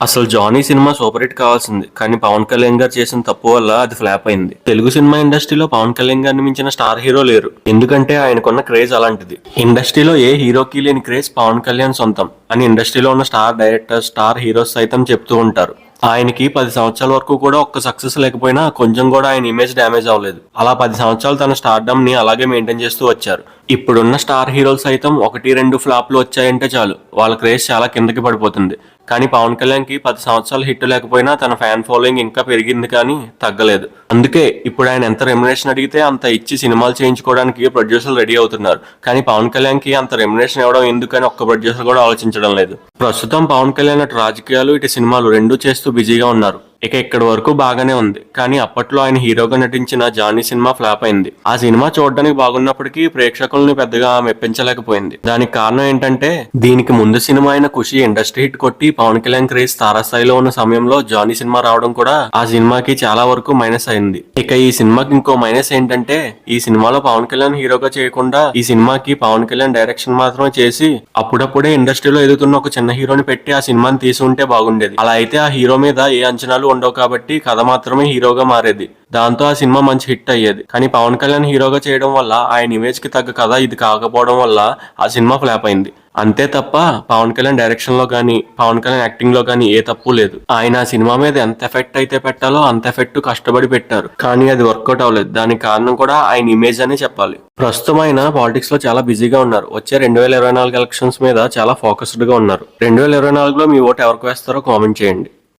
అసలు Johnny cinema super hit కావాల్సింది, కానీ పవన్ కళ్యాణ్ గారు చేసిన తప్పు వల్ల అది ఫ్లాప్ అయింది. తెలుగు సినిమా ఇండస్ట్రీలో పవన్ కళ్యాణ్ గారిని మించిన స్టార్ హీరో లేరు. ఎందుకంటే ఆయనకున్న క్రేజ్ అలాంటిది. ఇండస్ట్రీలో ఏ హీరోకి లేని క్రేజ్ పవన్ కళ్యాణ్ సొంతం అని ఇండస్ట్రీలో ఉన్న స్టార్ డైరెక్టర్స్, స్టార్ హీరోస్ సైతం చెప్తూ ఉంటారు. ఆయనకి 10 సంవత్సరాల వరకు కూడా ఒక్క సక్సెస్ లేకపోయినా కొంచెం కూడా ఆయన ఇమేజ్ డ్యామేజ్ అవ్వలేదు. అలా 10 సంవత్సరాలు తన స్టార్డమ్ ని అలాగే మెయింటైన్ చేస్తూ వచ్చారు. ఇప్పుడున్న స్టార్ హీరోలు సైతం 1-2 ఫ్లాప్లు వచ్చాయంటే చాలు వాళ్ళ క్రేజ్ చాలా కిందకి పడిపోతుంది. కానీ పవన్ కళ్యాణ్ కి 10 సంవత్సరాలు హిట్ లేకపోయినా తన ఫ్యాన్ ఫాలోయింగ్ ఇంకా పెరిగింది, కానీ తగ్గలేదు. అందుకే ఇప్పుడు ఆయన ఎంత రెమ్యునరేషన్ అడిగితే అంత ఇచ్చి సినిమాలు చేయించుకోవడానికి ప్రొడ్యూసర్లు రెడీ అవుతున్నారు. కానీ పవన్ కళ్యాణ్ కి అంత రెమ్యునరేషన్ ఇవ్వడం ఎందుకని ఒక్క ప్రొడ్యూసర్ కూడా ఆలోచించడం లేదు. ప్రస్తుతం పవన్ కళ్యాణ్ అటు రాజకీయాలు, ఇటు సినిమాలు రెండూ చేస్తూ బిజీగా ఉన్నారు. ఇక ఇక్కడి వరకు బాగానే ఉంది. కానీ అప్పట్లో ఆయన హీరోగా నటించిన జానీ సినిమా ఫ్లాప్ అయింది. ఆ సినిమా చూడడానికి బాగున్నప్పటికీ ప్రేక్షకుల్ని పెద్దగా మెప్పించలేకపోయింది. దానికి కారణం ఏంటంటే, దీనికి ముందు సినిమా అయిన ఖుషి ఇండస్ట్రీ హిట్ కొట్టి పవన్ కళ్యాణ్ క్రేజ్ తారాస్థాయిలో ఉన్న సమయంలో జానీ సినిమా రావడం కూడా ఆ సినిమాకి చాలా వరకు మైనస్ అయింది. ఇక ఈ సినిమాకి ఇంకో మైనస్ ఏంటంటే, ఈ సినిమాలో పవన్ కళ్యాణ్ హీరోగా చేయకుండా ఈ సినిమాకి పవన్ కళ్యాణ్ డైరెక్షన్ మాత్రమే చేసి అప్పుడప్పుడే ఇండస్ట్రీలో ఎదుగుతున్న ఒక చిన్న హీరోని పెట్టి ఆ సినిమాని తీసి ఉంటే బాగుండేది. అలా అయితే ఆ హీరో మీద ఏ అంచనాలు ఉండవు కాబట్టి కథ మాత్రమే హీరోగా మారేది. దాంతో ఆ సినిమా మంచి హిట్ అయ్యేది. కానీ పవన్ కళ్యాణ్ హీరోగా చేయడం వల్ల ఆయన ఇమేజ్ కి తగ్గ కథ ఇది కాకపోవడం వల్ల ఆ సినిమా ఫ్లాప్ అయింది. అంతే తప్ప పవన్ కళ్యాణ్ డైరెక్షన్ లో గానీ, పవన్ కళ్యాణ్ యాక్టింగ్ లో గానీ ఏ తప్పు లేదు. ఆయన ఆ సినిమా మీద ఎంత ఎఫెక్ట్ అయితే పెట్టాలో అంత ఎఫెక్ట్ కష్టపడి పెట్టారు, కానీ అది వర్కౌట్ అవ్వలేదు. దానికి కారణం కూడా ఆయన ఇమేజ్ అనే చెప్పాలి. ప్రస్తుతం ఆయన పాలిటిక్స్ లో చాలా బిజీగా ఉన్నారు. వచ్చే 2024 ఎలక్షన్స్ మీద చాలా ఫోకస్డ్ గా ఉన్నారు. 2024లో మీ ఓటు ఎవరికి వేస్తారో కామెంట్ చేయండి.